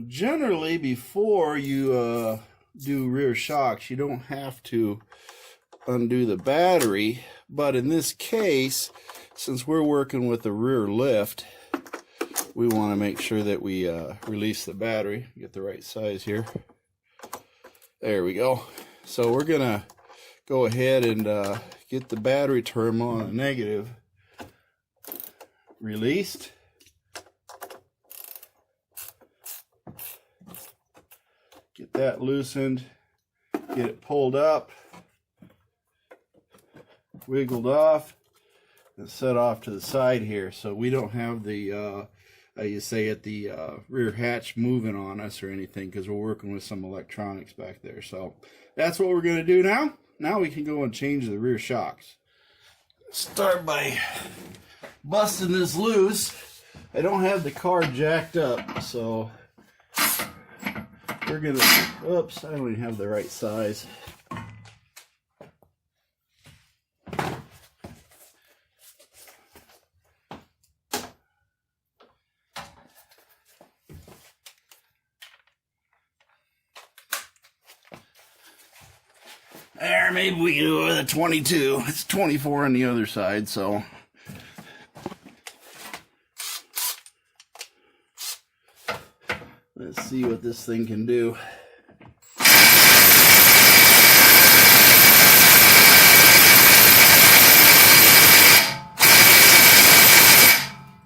Generally, before you do rear shocks, you don't have to undo the battery, but in this case, since we're working with the rear lift, we want to make sure that we release the battery, get the right size here. There we go. So we're gonna go ahead and get the battery terminal on the negative released. Get that loosened, get it pulled up, wiggled off, and set off to the side here so we don't have the, you say it, the rear hatch moving on us or anything, because we're working with some electronics back there. So that's what we're going to do now. Now we can go and change the rear shocks. Start by busting this loose. I don't have the car jacked up, so we're gonna, oops, I don't even have the right size. There, maybe we can do it with a 22. It's 24 on the other side, so. Let's see what this thing can do.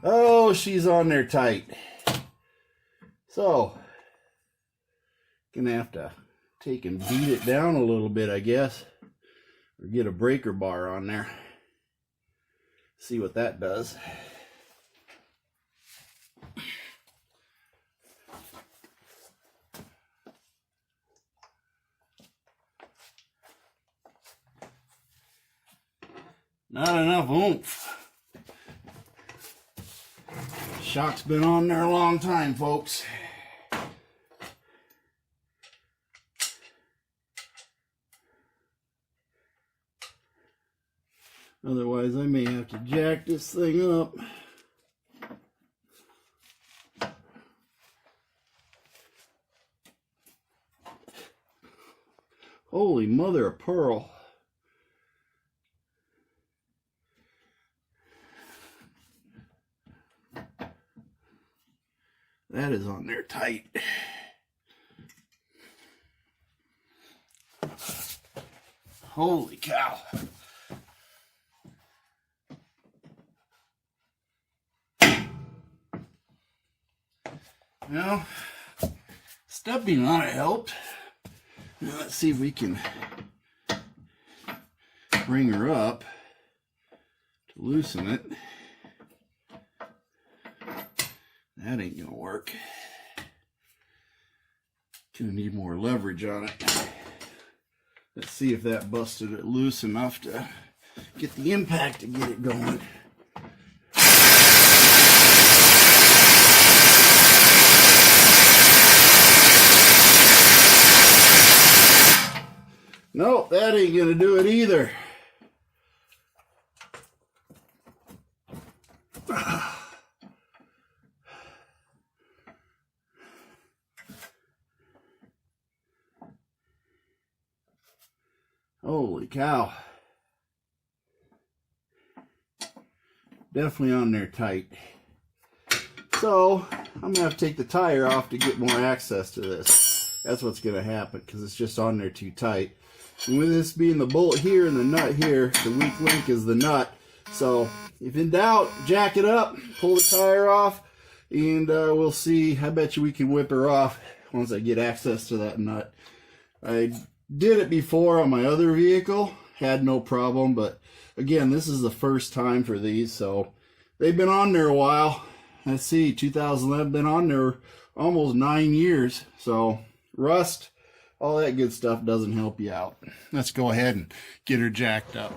Oh, she's on there tight. So, gonna have to take and beat it down a little bit, I guess, or get a breaker bar on there. See what that does. Not enough oomph. Shock's been on there a long time, folks. Otherwise, I may have to jack this thing up. Holy mother of pearl. That is on there tight. Holy cow. Well, stepping on it helped. Now let's see if we can bring her up to loosen it. That ain't gonna work. Gonna need more leverage on it. Let's see if that busted it loose enough to get the impact to get it going. Nope, that ain't gonna do it either. Holy cow. Definitely on there tight. So, I'm going to have to take the tire off to get more access to this. That's what's going to happen because it's just on there too tight. And with this being the bolt here and the nut here, the weak link is the nut. So, if in doubt, jack it up, pull the tire off, and we'll see. I bet you we can whip her off once I get access to that nut. I did it before on my other vehicle, had no problem, but again, this is the first time for these, so they've been on there a while. Let's see, 2011, been on there almost 9 years, so rust, all that good stuff doesn't help you out. Let's go ahead and get her jacked up.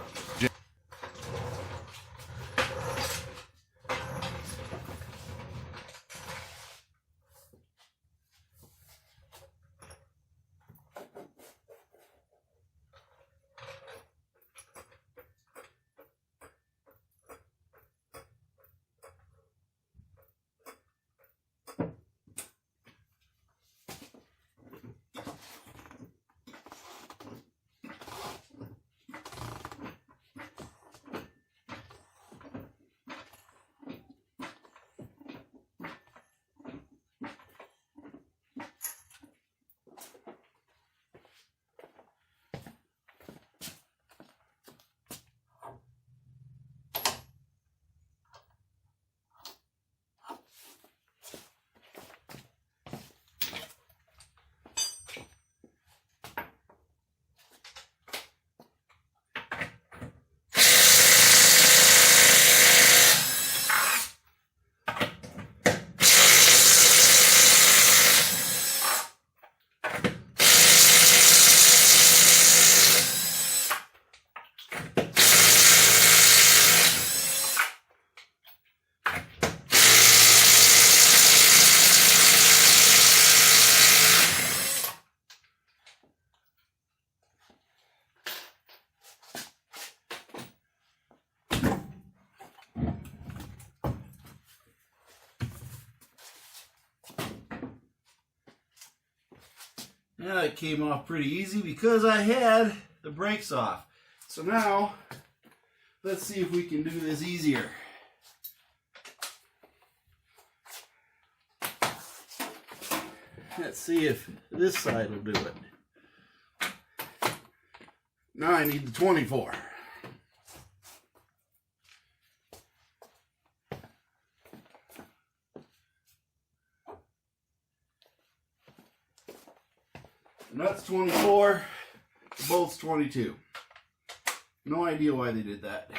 Yeah, it came off pretty easy because I had the brakes off. So now, let's see if we can do this easier. Let's see if this side will do it. Now I need the 24. The nut's 24, the bolt's 22. No idea why they did that.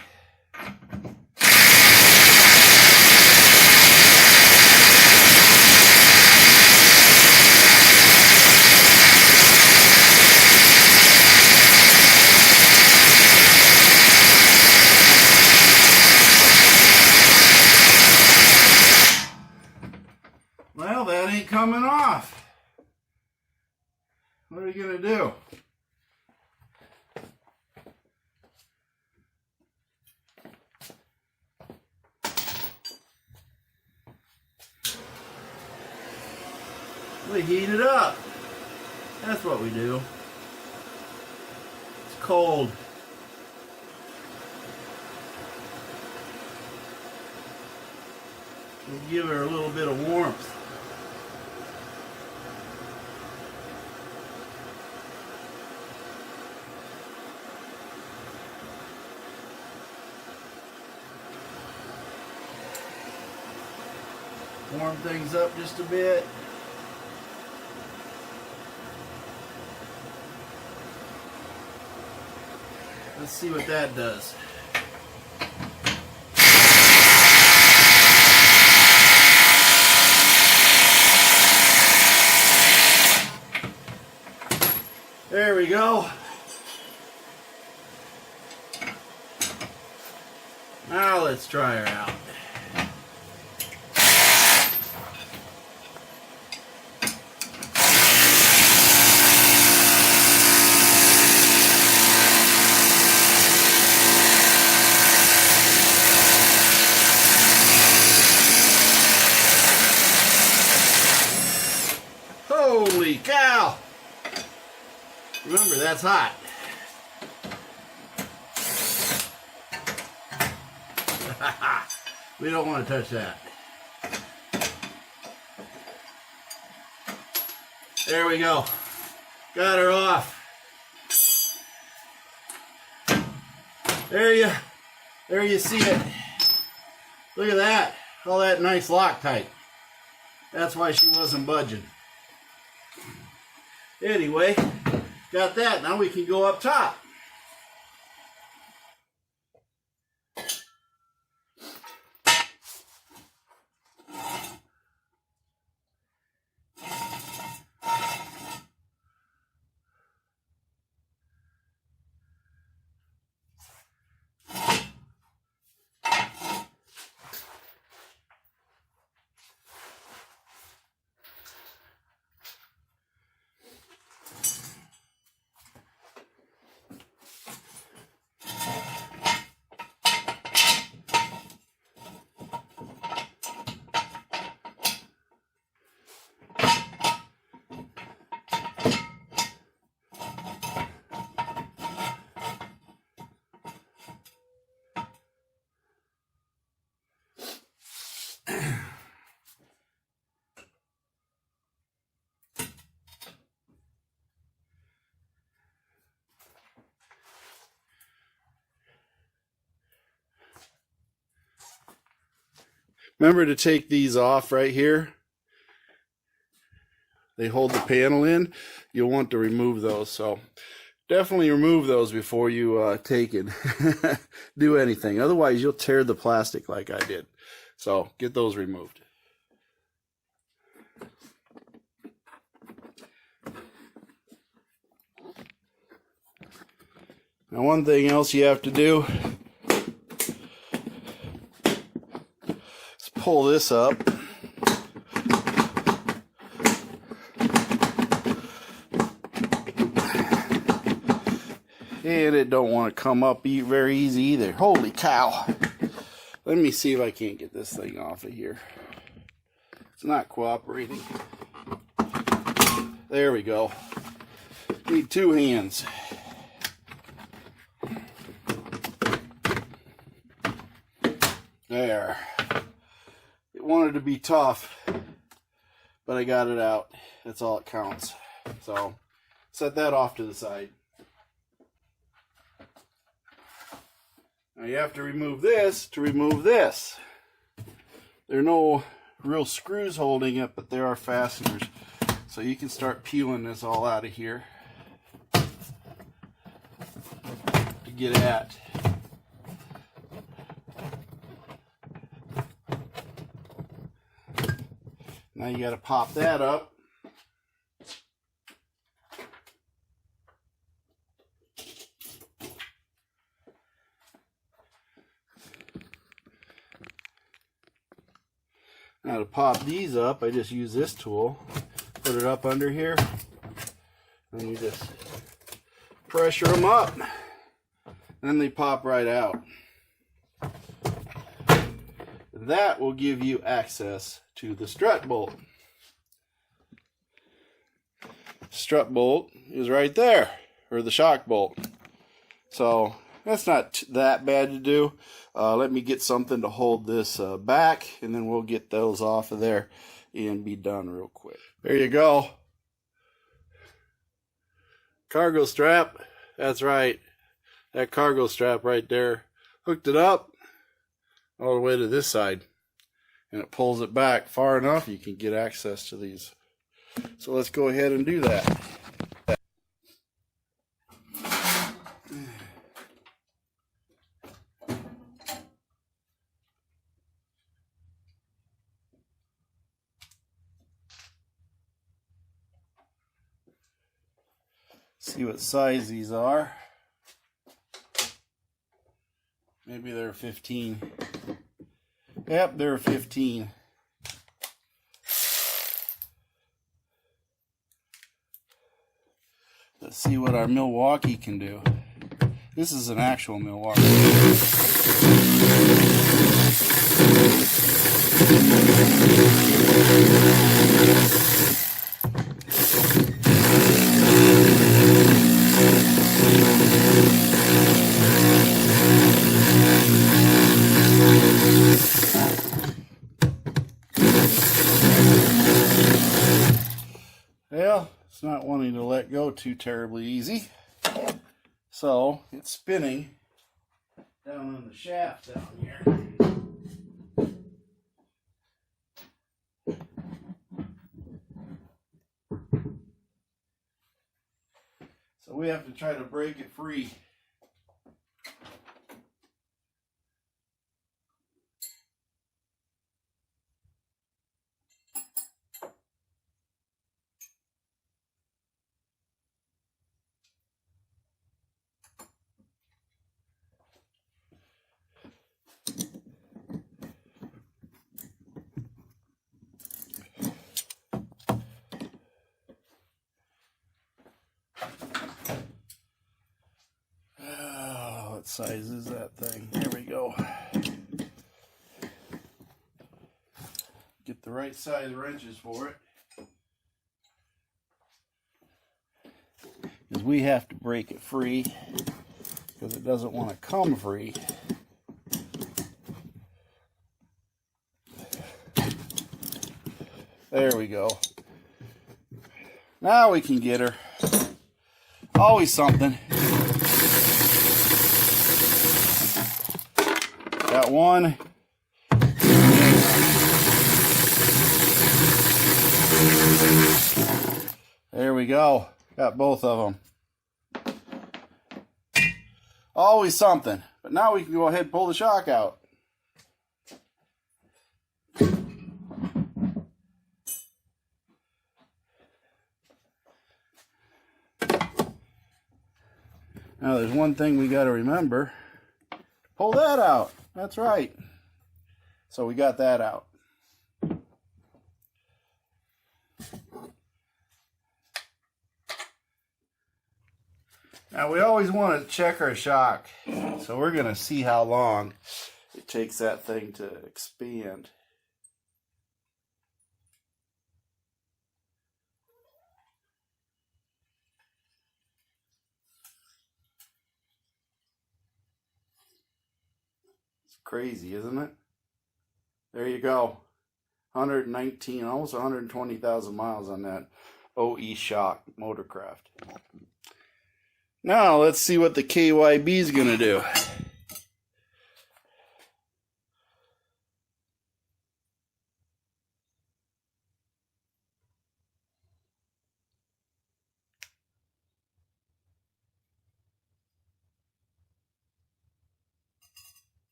Well, that ain't coming off. What are you going to do? We heat it up. That's what we do. It's cold. We'll give her a little bit of warmth. Warm things up just a bit. Let's see what that does. There we go. Now let's try her out. Holy cow! Remember, that's hot. We don't want to touch that. There we go. Got her off. There you see it. Look at that. All that nice Loctite. That's why she wasn't budging. Anyway, got that. Now we can go up top. Remember to take these off right here. They hold the panel in. You'll want to remove those. So definitely remove those before you take and do anything. Otherwise, you'll tear the plastic like I did. So get those removed. Now, one thing else you have to do is pull this up. And it don't want to come up very easy either. Holy cow. Let me see if I can't get this thing off of here. It's not cooperating. There we go. Need two hands. There. It wanted to be tough, but I got it out. That's all it counts. So set that off to the side. Now you have to remove this to remove this. There are no real screws holding it, but there are fasteners. So you can start peeling this all out of here to get at. Now you got to pop that up. Now to pop these up, I just use this tool, put it up under here, and you just pressure them up, and then they pop right out. That will give you access to the strut bolt. Strut bolt is right there, or the shock bolt. So that's not that bad to do. Let me get something to hold this back, and then we'll get those off of there and be done real quick. There you go. Cargo strap. That's right. That cargo strap right there. Hooked it up all the way to this side, and it pulls it back far enough you can get access to these. So let's go ahead and do that. See what size these are. Maybe they're 15. Yep, they're 15. Let's see what our Milwaukee can do. This is an actual Milwaukee. Well, it's not wanting to let go too terribly easy. So it's spinning down on the shaft down here. So we have to try to break it free. What size is that thing? There we go. Get the right size wrenches for it. Because we have to break it free, because it doesn't want to come free. There we go. Now we can get her. Always something. Got one. There we go. Got both of them. Always something. But now we can go ahead and pull the shock out. Now there's one thing we got to remember. Pull that out. That's right. So we got that out. Now we always want to check our shock. So we're going to see how long it takes that thing to expand. It's crazy, isn't it? There you go. 119, almost 120,000 miles on that OE shock motorcraft. Now let's see what the KYB is going to do.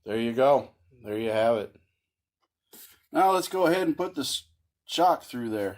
There you go. There you have it. Now let's go ahead and put the shock through there.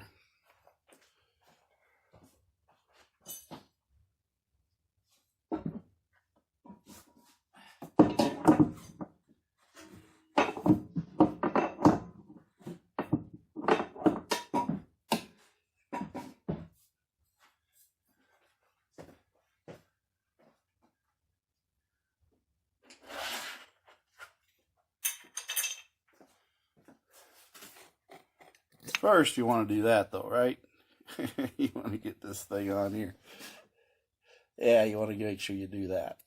First, you want to do that though, right? You want to get this thing on here. Yeah, you want to make sure you do that.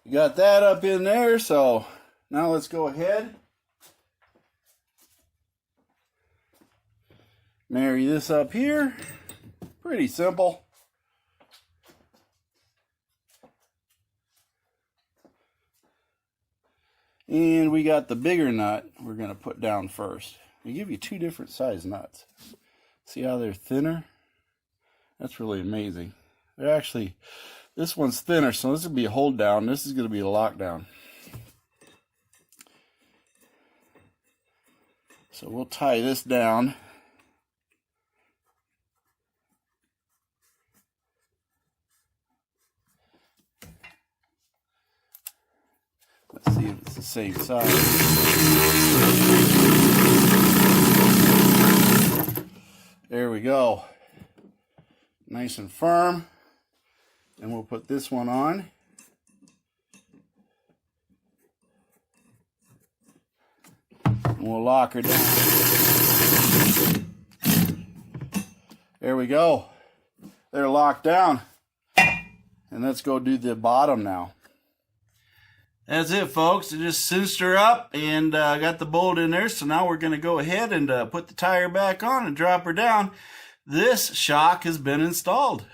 You got that up in there, so now let's go ahead. Marry this up here. Pretty simple. And we got the bigger nut we're going to put down first. They give you two different size nuts. See how they're thinner? That's really amazing. They're actually, this one's thinner, so this will be a hold down. This is going to be a lockdown. So we'll tie this down. Let's see if it's the same size. There we go. Nice and firm. And we'll put this one on. And we'll lock her down. There we go. They're locked down. And let's go do the bottom now. That's it, folks. I just cinched her up and got the bolt in there. So now we're going to go ahead and put the tire back on and drop her down. This shock has been installed.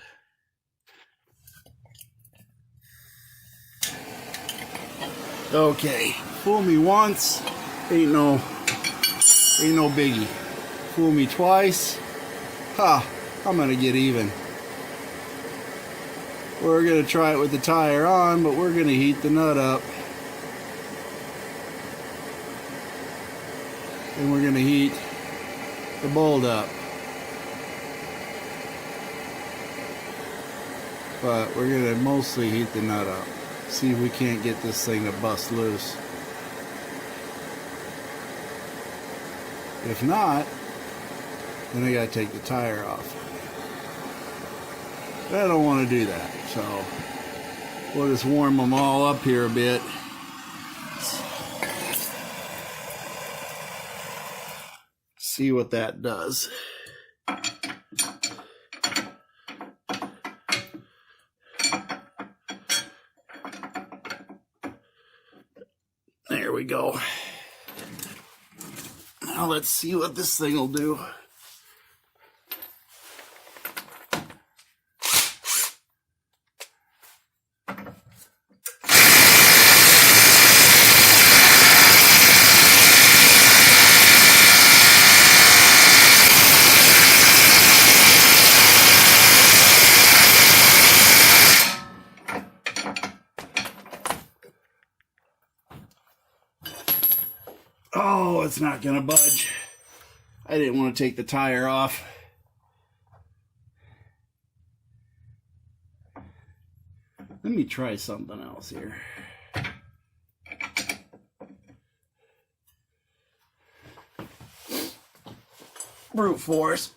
Okay, fool me once, ain't no biggie. Fool me twice, I'm gonna get even. We're gonna try it with the tire on, but we're gonna heat the nut up. And we're gonna heat the bolt up. But we're gonna mostly heat the nut up. See if we can't get this thing to bust loose. If not, then I gotta take the tire off. But I don't want to do that, so we'll just warm them all up here a bit. See what that does. There we go. Now let's see what this thing will do. Oh, it's not gonna budge. I didn't want to take the tire off. me try something else here. Brute force.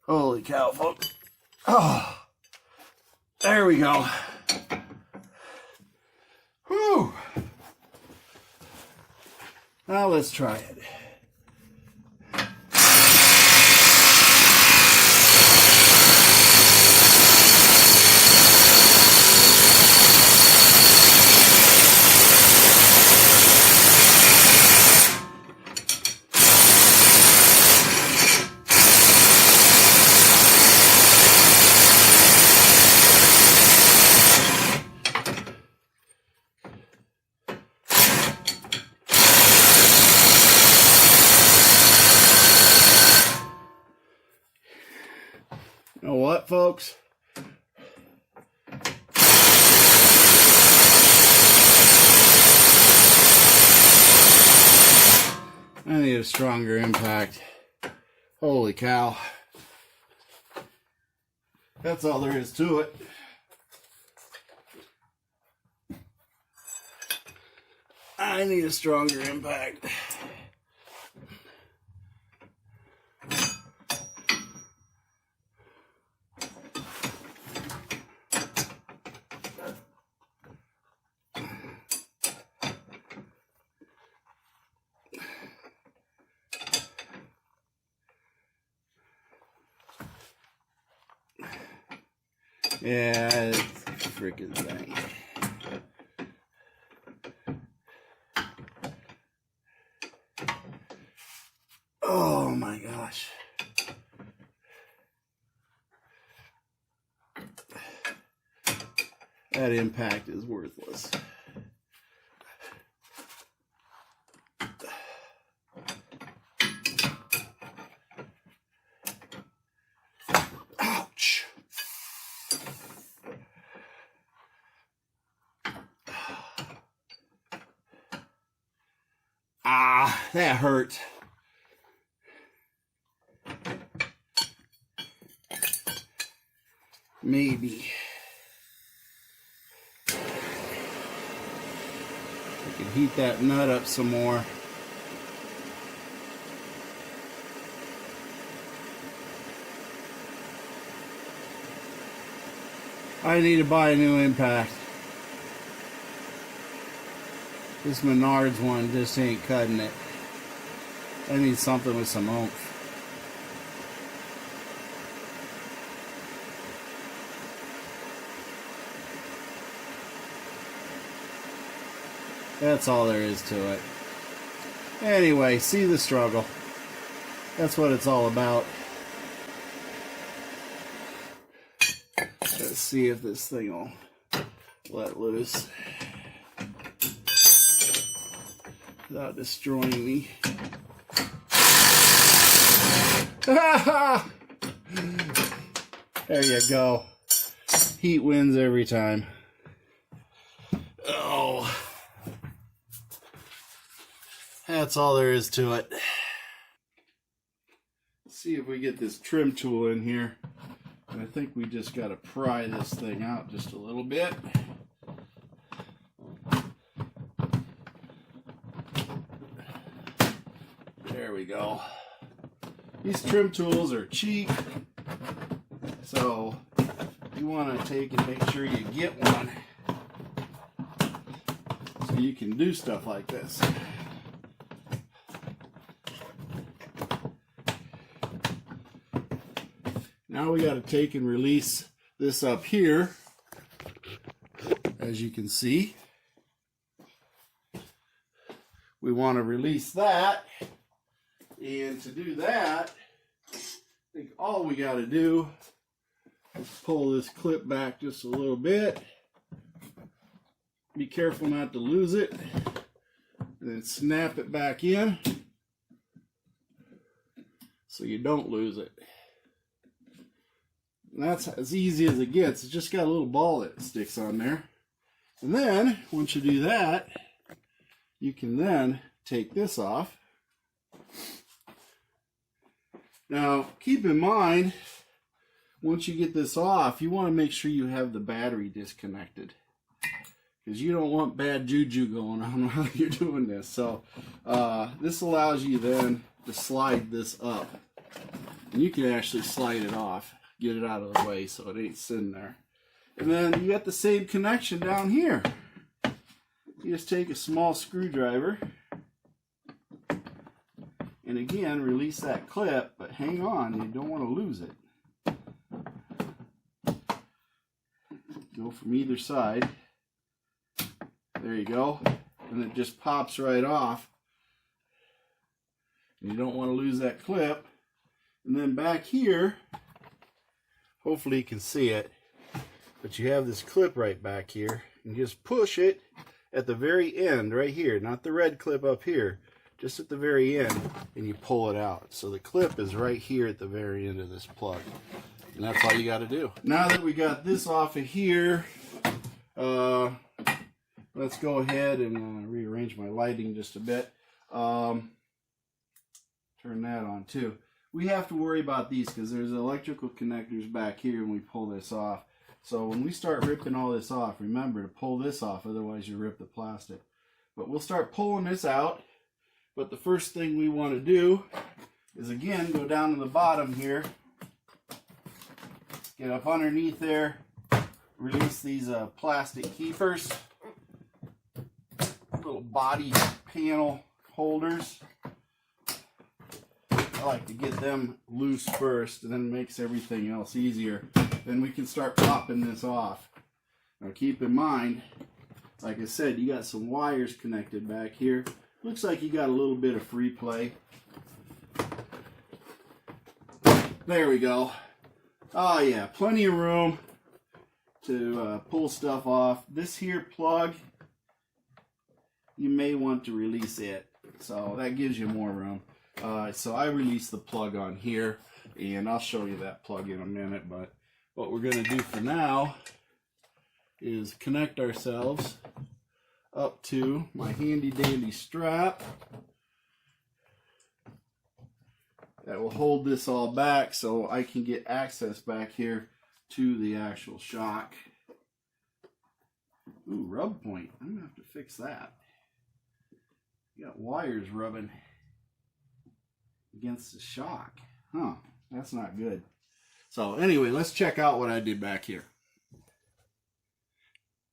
Holy cow, folks. Oh, there we go. Whew. Now let's try it. You know what, folks? I need a stronger impact. Holy cow. That's all there is to it. I need a stronger impact. Yeah, it's a freaking thing. Oh my gosh. That impact is worthless. Ouch. Ah, that hurt. Maybe. I can heat that nut up some more. I need to buy a new impact. This Menards one just ain't cutting it. I need something with some oomph. That's all there is to it. Anyway, see the struggle. That's what it's all about. Let's see if this thing will let loose without destroying me. There you go. Heat wins every time. Oh. That's all there is to it. Let's see if we get this trim tool in here. And I think we just got to pry this thing out just a little bit. There we go. These trim tools are cheap, so you want to take and make sure you get one so you can do stuff like this. Now we got to take and release this up here. as you can see. We want to release that, and to do that, I think all we got to do is pull this clip back just a little bit. Be careful not to lose it, and then snap it back in so you don't lose it. And that's as easy as it gets. It's just got a little ball that sticks on there. And then, once you do that, you can then take this off. Now, keep in mind, once you get this off, you want to make sure you have the battery disconnected, because you don't want bad juju going on while you're doing this. So, this allows you then to slide this up. And you can actually slide it off, get it out of the way so it ain't sitting there. And then you got the same connection down here. You just take a small screwdriver and again release that clip, but hang on, you don't want to lose it. Go from either side. There you go. And it just pops right off. And you don't want to lose that clip. And then back here, hopefully you can see it, but you have this clip right back here. And just push it at the very end right here, not the red clip up here, just at the very end, and you pull it out. So the clip is right here at the very end of this plug. And that's all you got to do. Now that we got this off of here, let's go ahead and rearrange my lighting just a bit. Turn that on too. We have to worry about these because there's electrical connectors back here when we pull this off. So when we start ripping all this off, remember to pull this off, otherwise you rip the plastic. But we'll start pulling this out. But the first thing we want to do is again go down to the bottom here, get up underneath there, release these plastic keepers, little body panel holders. I like to get them loose first, and then it makes everything else easier. Then we can start popping this off. Now keep in mind, like I said, you got some wires connected back here. Looks like you got a little bit of free play. There we go. Oh yeah, plenty of room to pull stuff off. This here plug, you may want to release it. So that gives you more room. So I released the plug on here, and I'll show you that plug in a minute. But what we're going to do for now is connect ourselves up to my handy dandy strap that will hold this all back so I can get access back here to the actual shock. Ooh, rub point. I'm going to have to fix that. You got wires rubbing against the shock. Huh, that's not good. So anyway, let's check out what I did back here.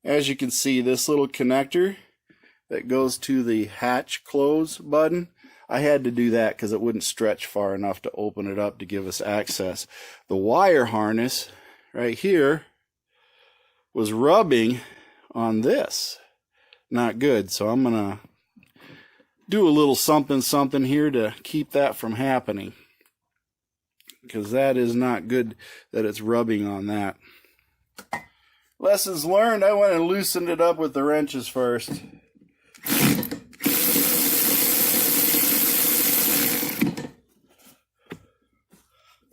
As you can see, this little connector that goes to the hatch close button, I had to do that because it wouldn't stretch far enough to open it up to give us access. The wire harness right here was rubbing on this. Not good, so I'm gonna do a little something here to keep that from happening, because that is not good that it's rubbing on that. Lessons learned, I went and loosened it up with the wrenches first.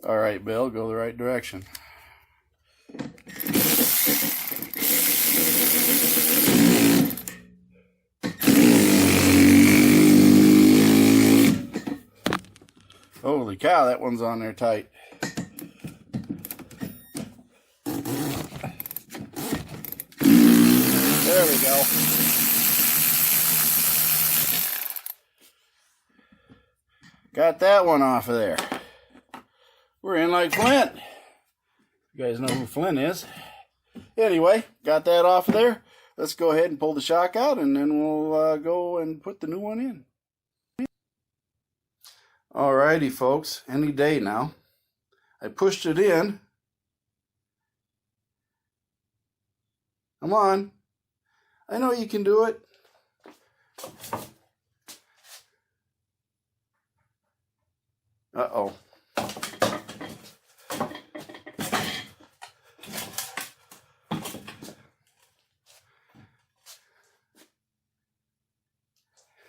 All right, Bill, go the right direction. Holy cow, that one's on there tight. There we go. Got that one off of there. We're in like Flint. You guys know who Flint is. Anyway, got that off of there. Let's go ahead and pull the shock out, and then we'll go and put the new one in. Alrighty, folks. Any day now. I pushed it in. Come on. I know you can do it. Uh-oh.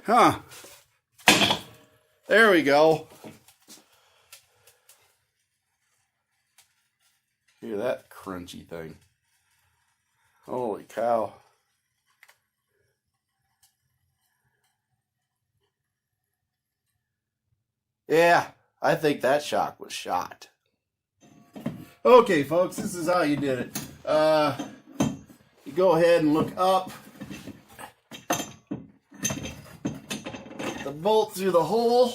Huh. There we go. Hear that crunchy thing. Holy cow. Yeah, I think that shock was shot. Okay, folks, this is how you did it. You go ahead and look up. The bolt through the hole.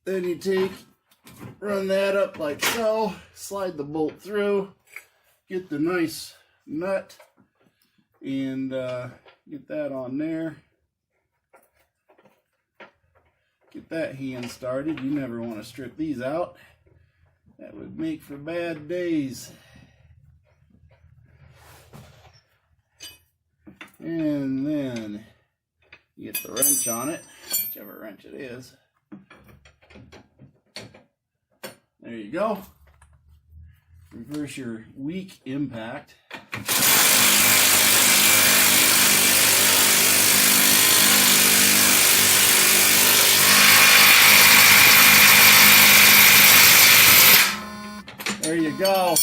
Then you run that up like so. Slide the bolt through. Get the nice nut. And get that on there. Get that hand started. You never want to strip these out. That would make for bad days. And then you get the wrench on it, whichever wrench it is. There you go. Reverse your weak impact. There you go.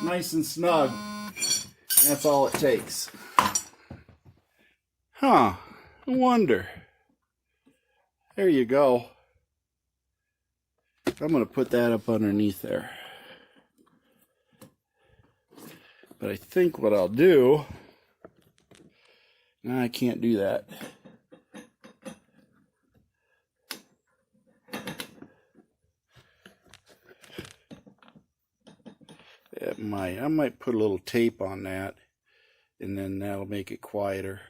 Nice and snug. That's all it takes. Huh. I wonder. There you go. I'm going to put that up underneath there. But I think what I'll do... No, I can't do that. I might put a little tape on that, and then that'll make it quieter.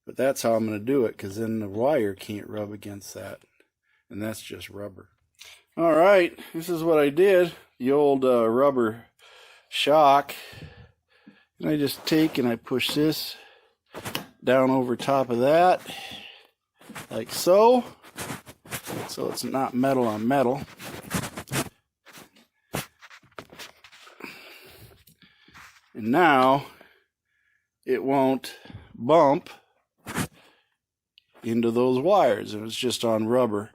But that's how I'm going to do it, because then the wire can't rub against that. And that's just rubber. Alright, this is what I did. The old rubber shock. And I just take and I push this down over top of that. Like so. So it's not metal on metal. And now it won't bump into those wires. And it's just on rubber.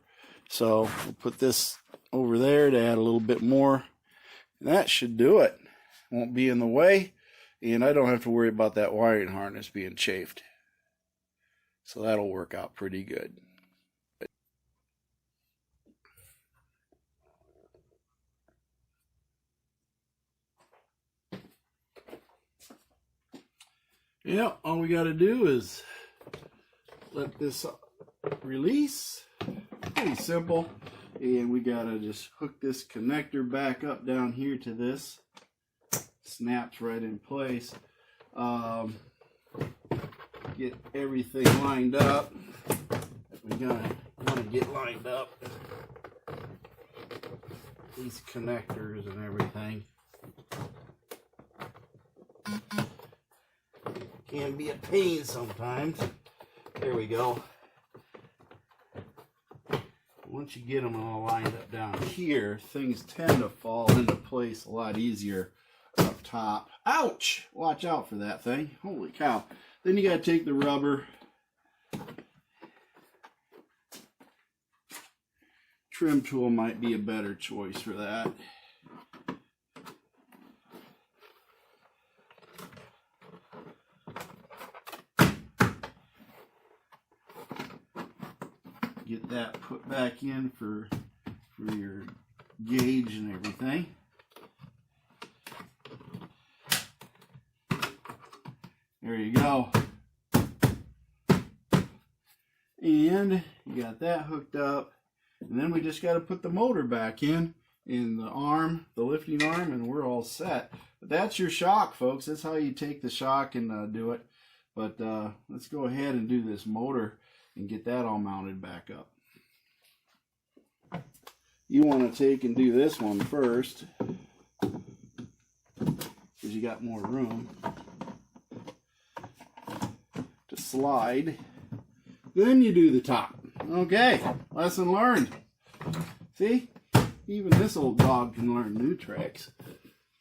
So we'll put this over there to add a little bit more. And that should do it. Won't be in the way. And I don't have to worry about that wiring harness being chafed. So that'll work out pretty good. Yeah, all we got to do is let this release. Pretty simple. And we got to just hook this connector back up down here to this. Snaps right in place. Get everything lined up. We want to get lined up. These connectors and everything. Can be a pain sometimes. There we go. Once you get them all lined up down here, things tend to fall into place a lot easier up top. Ouch! Watch out for that thing. Holy cow. Then you got to take the rubber. Trim tool might be a better choice for that. Get that put back in for your gauge and everything. There you go. And you got that hooked up. And then we just got to put the motor back in the arm, the lifting arm, and we're all set. But that's your shock, folks. That's how you take the shock and do it. But let's go ahead and do this motor and get that all mounted back up. You want to take and do this one first. because you got more room to slide. Then you do the top. Okay, lesson learned. See, even this old dog can learn new tricks.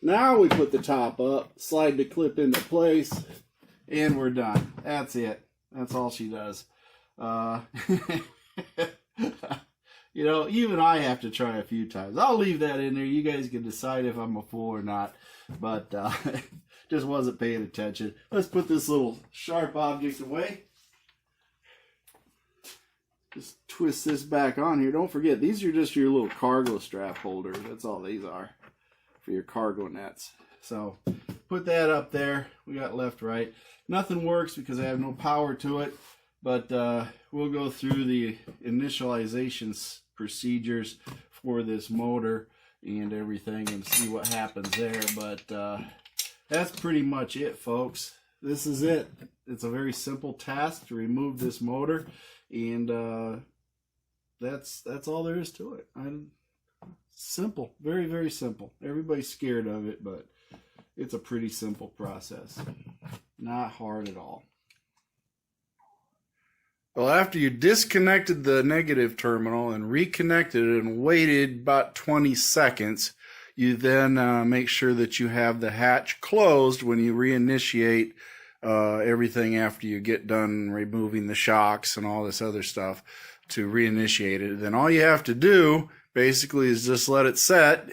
Now we put the top up, slide the clip into place, and we're done. That's it. That's all she does. You know, even I have to try a few times. I'll leave that in there. You guys can decide if I'm a fool or not. But just wasn't paying attention. Let's put this little sharp object away. Just twist this back on here. Don't forget, these are just your little cargo strap holders. That's all these are, for your cargo nets. So put that up there. We got left, right. Nothing works because I have no power to it. But we'll go through the initialization procedures for this motor and everything and see what happens there. But that's pretty much it, folks. This is it. It's a very simple task to remove this motor, and that's all there is to it. Simple, very, very simple. Everybody's scared of it, but it's a pretty simple process. Not hard at all. Well, after you disconnected the negative terminal and reconnected it and waited about 20 seconds, you then make sure that you have the hatch closed when you reinitiate everything after you get done removing the shocks and all this other stuff to reinitiate it. Then all you have to do basically is just let it set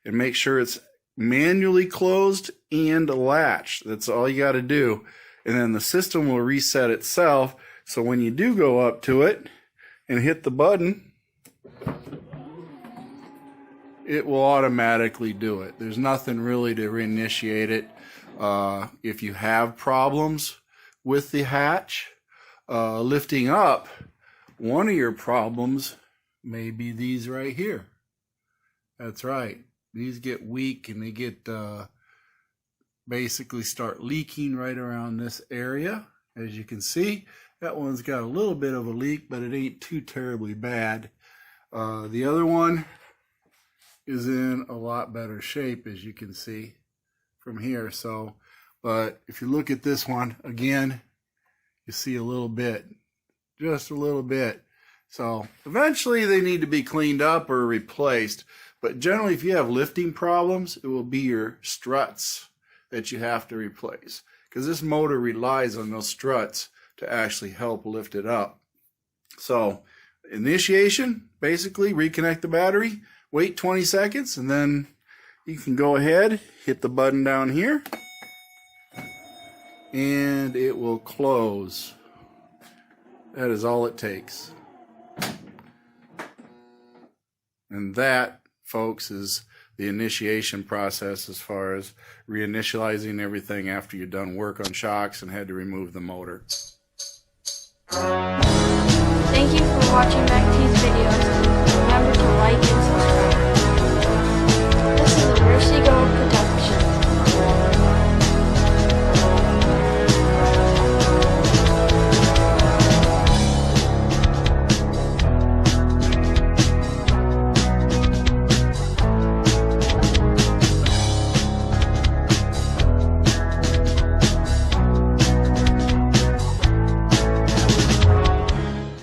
and make sure it's manually closed and latched. That's all you got to do. And then the system will reset itself. So when you do go up to it and hit the button, it will automatically do it. There's nothing really to reinitiate it. If you have problems with the hatch lifting up, one of your problems may be these right here. That's right. These get weak and they get basically start leaking right around this area. As you can see, that one's got a little bit of a leak, but it ain't too terribly bad. The other one is in a lot better shape, as you can see from here. So, but if you look at this one again, you see a little bit, just a little bit. So eventually they need to be cleaned up or replaced. But generally, if you have lifting problems, it will be your struts that you have to replace, because this motor relies on those struts to actually help lift it up. So initiation, basically reconnect the battery, wait 20 seconds, and then you can go ahead, hit the button down here, and it will close. That is all it takes. And that, folks, is the initiation process as far as reinitializing everything after you've done work on shocks and had to remove the motor. Thank you for watching MACTFORDEDGE videos. Remember to like and subscribe.